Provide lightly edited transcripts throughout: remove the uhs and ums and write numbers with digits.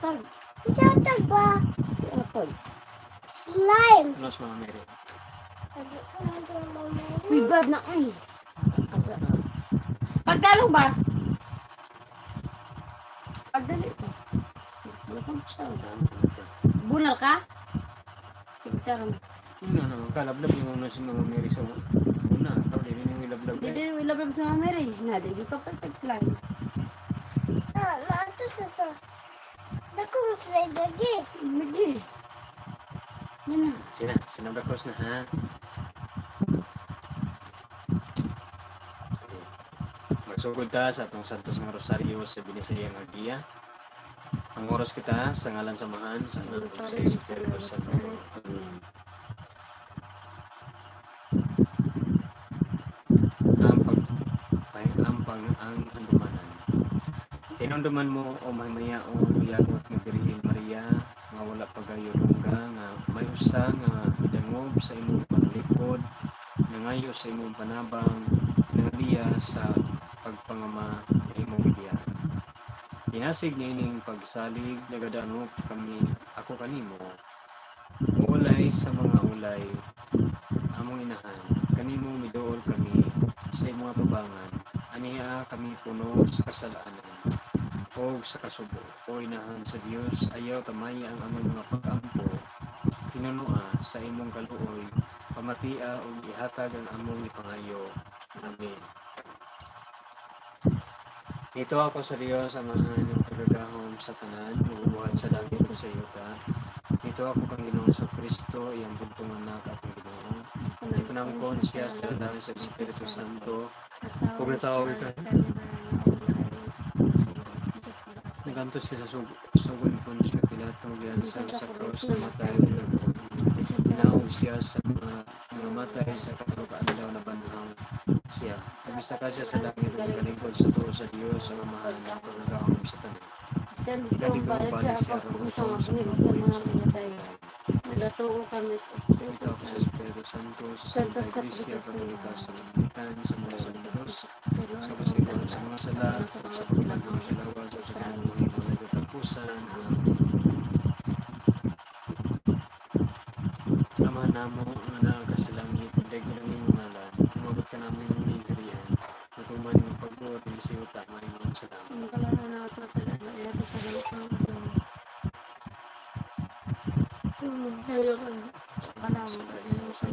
Tag. Tag ba? Ano tag? Slime. Mas mga Mary. Uy, bad na. Uy. Pagdalo ba? Pagdali ko. Bunal ka? Tigtaran. Ano naman, kalablab yung mga si mga Mary sa una. Ikaw din yung ilablab. Hindi din ilabab sa mga Mary. Nadi, di ka pa tag-slime. Nato sa dakong slime lagi. Lagi. Yan na. Sinabda cross na ha. Magsugod ta sa atong Santos ng Rosario sa Binisayang Agia. Ang oras kita sa ngalan samahan sa anak sa Espiritu Santo. Ang handumanan. Hinunduman mo o mamaya o yagot nga Birhen Maria nga wala pagayulungga nga may usa nga dangob sa imong panlikod nangayo sa imong panabang nangaliya sa pagpangama ng imong bibiyahe. Hinasig niining pagsalig nagadanop kami ako kanimo. Ulay sa mga ulay among inahan kanimo miduol kami sa imong tubangan aniya kami puno sa kasalanan o sa kasubo o inahan sa Dios ayaw tamaya ang among mga pag-ampo hinunua sa imong kaluoy pamatia o ihatag ang among ipangayo. Amen. Ito ako sa Dios amahan ng pagagahom sa tanan mabubuhat sa langit o sa yuta. Ito ako kang Ginoong Kristo iyang buntong anak at Ginoo. Ipanangkon siya sa dahil sa Espiritu Santo kung natawag ka. Naganto siya sa sugon po ni Pilato yan sa cross na matay tinawag siya sa mga matay sa katalukaan daw na banhaw siya. Nabisa ka siya sa langit at kalingkod sa tuo sa Diyos ang amahan ng pagkakahom sa tanan. Ikalig mo balik siya kung usong sa mga pinatay. Nagatuo kami sa Espiritu Ito ako sa Espiritu Santo sa Santa Iglesia Katolika sa Pagkitan sa mga santos sa pasigawan sa mga sala sa pagpilagong sa lawag at sa mga mga nagatapusan. Amahan namo ang nakakasalangit pagday ko lang yung ngalan umabot ka namin yung nagkariyan matuman yung pagbuhat ng siyuta may mga salamat. Ang kalaro na sa talaga ito sa dalawang hello kan kanam yung sa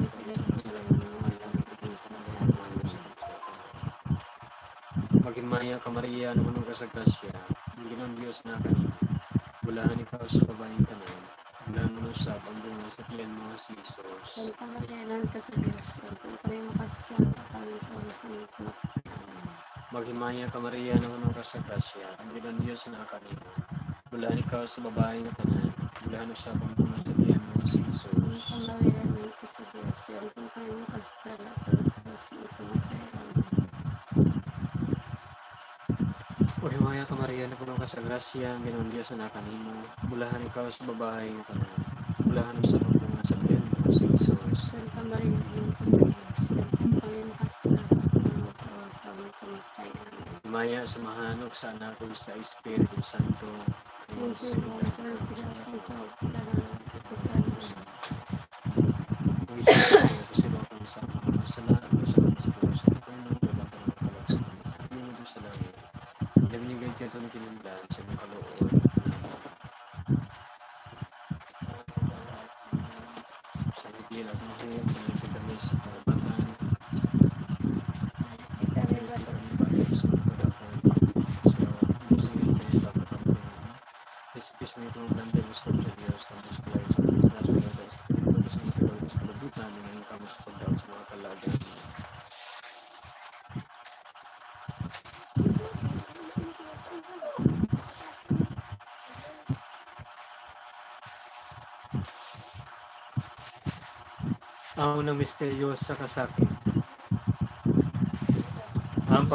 Maghimaya ka Maria naman ka sa grasya ang Ginoong Diyos na kanina bulahan ikaw sa babaeng tanan bulan mo sa pambunga sa tiyan mo si Jesus. Santa Maria nan ka sa Diyos kung kayo makasasama kami sa oras ng ikot. Maghimaya ka Maria naman ka sa grasya ang Ginoong Diyos na kanina bulahan ikaw sa babaeng tanan bulan mo sa pambunga sa tiyan mo si Jesus. Santa Maria nan ka sa Diyos kung kayo makasasama kami sa oras ng ikot. Maghimaya ka Maria naman ka sa grasya ang Ginoong Diyos na kanina bulahan ikaw sa babaeng tanan bulahan mo sa pambunga sa tiyan mo si Jesus. Santa Maria nan ka sa Diyos kung kayo makasasama kami sa oras ng kamatayan. Maya sa mahanok sa anak ko sa Espiritu Santo. Kung sino ang sila kung sa kailangan ito sa Diyos. Kung sino kung sa masalanan ko sa Diyos. Kung nung wala ka ng kalag sa kanila. Kung nung sa langit. Naminigay ka ito ng kinundan sa mga kaloob. Sa higil at mahirap na nagkagami sa karapatan. Espiritu ng Panginoon sa Diyos ang display sa national Espiritu sa mga sa kabubutan ng kamo sa pagdaw sa mga kalagan. Ang unang misteryo sa kasakit. Ang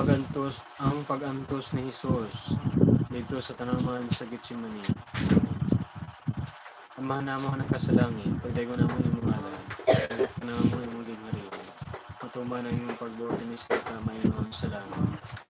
pagantos ni Jesus dito sa tanaman sa Getsemani. Amahan namo ang nakasalangit, pagdago namo yung mga alam, pagdago namo yung mga ginharin, matuman ang iyong pagbuhat ni sa kamay noon sa langit.